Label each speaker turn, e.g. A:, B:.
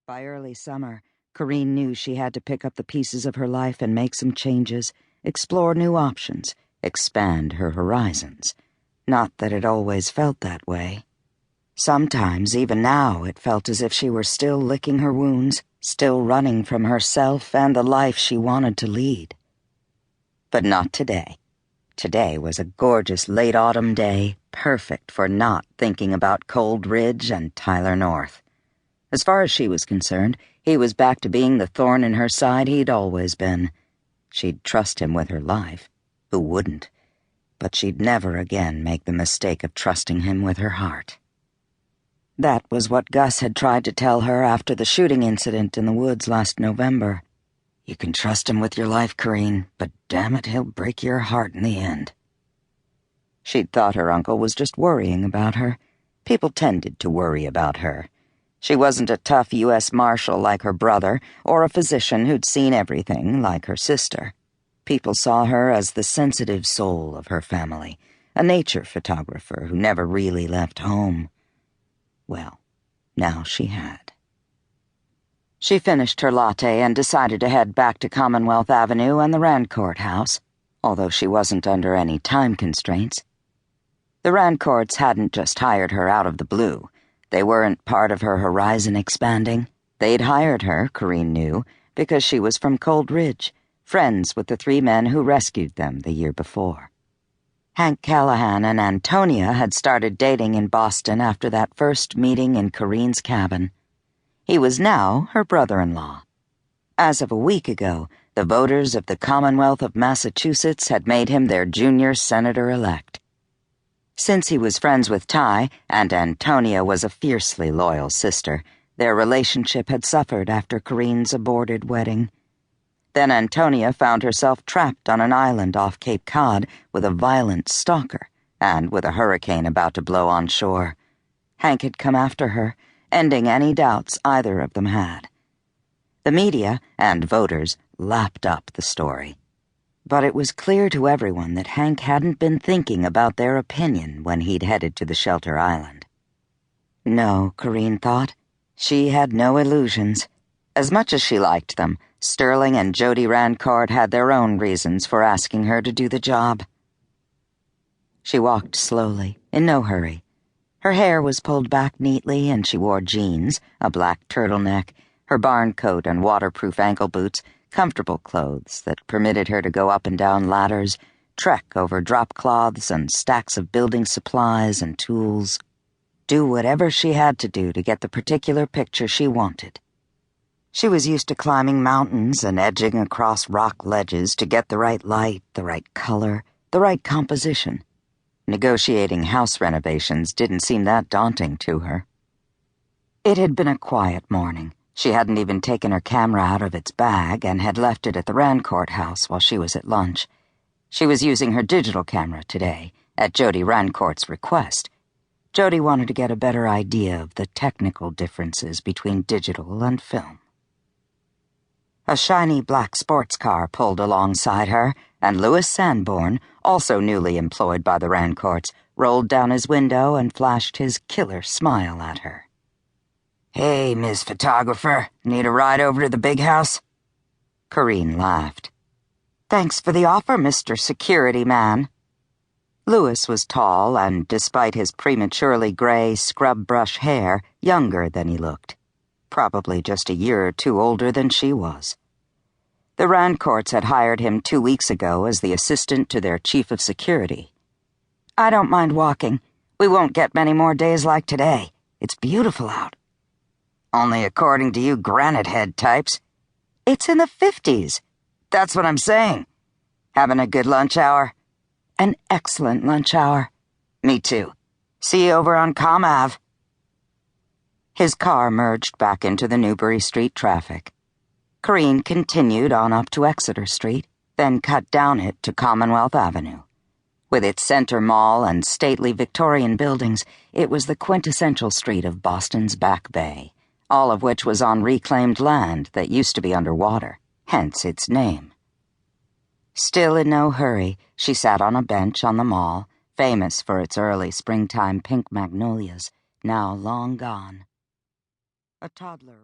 A: By early summer, Carine knew she had to pick up the pieces of her life and make some changes, explore new options, expand her horizons. Not that it always felt that way. Sometimes, even now, it felt as if she were still licking her wounds, still running from herself and the life she wanted to lead. But not today. Today was a gorgeous late autumn day, perfect for not thinking about Cold Ridge and Tyler North. As far as she was concerned, he was back to being the thorn in her side he'd always been. She'd trust him with her life. Who wouldn't? But she'd never again make the mistake of trusting him with her heart. That was what Gus had tried to tell her after the shooting incident in the woods last November. You can trust him with your life, Carine, but damn it, he'll break your heart in the end. She'd thought her uncle was just worrying about her. People tended to worry about her. She wasn't a tough U.S. Marshal like her brother, or a physician who'd seen everything like her sister. People saw her as the sensitive soul of her family, a nature photographer who never really left home. Well, now she had. She finished her latte and decided to head back to Commonwealth Avenue and the Rancourt house, although she wasn't under any time constraints. The Rancourts hadn't just hired her out of the blue. They weren't part of her horizon expanding. They'd hired her, Carine knew, because she was from Cold Ridge, friends with the 3 men who rescued them the year before. Hank Callahan and Antonia had started dating in Boston after that first meeting in Carine's cabin. He was now her brother-in-law. As of a week ago, the voters of the Commonwealth of Massachusetts had made him their junior senator-elect. Since he was friends with Ty, and Antonia was a fiercely loyal sister, their relationship had suffered after Carine's aborted wedding. Then Antonia found herself trapped on an island off Cape Cod with a violent stalker, and with a hurricane about to blow on shore. Hank had come after her, ending any doubts either of them had. The media and voters lapped up the story. But it was clear to everyone that Hank hadn't been thinking about their opinion when he'd headed to the shelter island. No, Carine thought. She had no illusions. As much as she liked them, Sterling and Jody Rancourt had their own reasons for asking her to do the job. She walked slowly, in no hurry. Her hair was pulled back neatly and she wore jeans, a black turtleneck, her barn coat and waterproof ankle boots, comfortable clothes that permitted her to go up and down ladders, trek over drop cloths and stacks of building supplies and tools, do whatever she had to do to get the particular picture she wanted. She was used to climbing mountains and edging across rock ledges to get the right light, the right color, the right composition. Negotiating house renovations didn't seem that daunting to her. It had been a quiet morning. She hadn't even taken her camera out of its bag and had left it at the Rancourt house while she was at lunch. She was using her digital camera today, at Jody Rancourt's request. Jody wanted to get a better idea of the technical differences between digital and film. A shiny black sports car pulled alongside her, and Louis Sanborn, also newly employed by the Rancourts, rolled down his window and flashed his killer smile at her. "Hey, Miss Photographer, need a ride over to the big house?" Carine laughed. "Thanks for the offer, Mr. Security Man." Louis was tall and, despite his prematurely gray scrub brush hair, younger than he looked. Probably just a year or 2 older than she was. The Rancourts had hired him 2 weeks ago as the assistant to their chief of security. "I don't mind walking. We won't get many more days like today. It's beautiful out." "Only according to you granite-head types. It's in the 50s. That's what I'm saying. Having a good lunch hour?" "An excellent lunch hour." "Me too. See you over on Com Ave." His car merged back into the Newbury Street traffic. Carine continued on up to Exeter Street, then cut down it to Commonwealth Avenue. With its center mall and stately Victorian buildings, it was the quintessential street of Boston's Back Bay, all of which was on reclaimed land that used to be underwater, hence its name. Still in no hurry, she sat on a bench on the mall, famous for its early springtime pink magnolias, now long gone. A toddler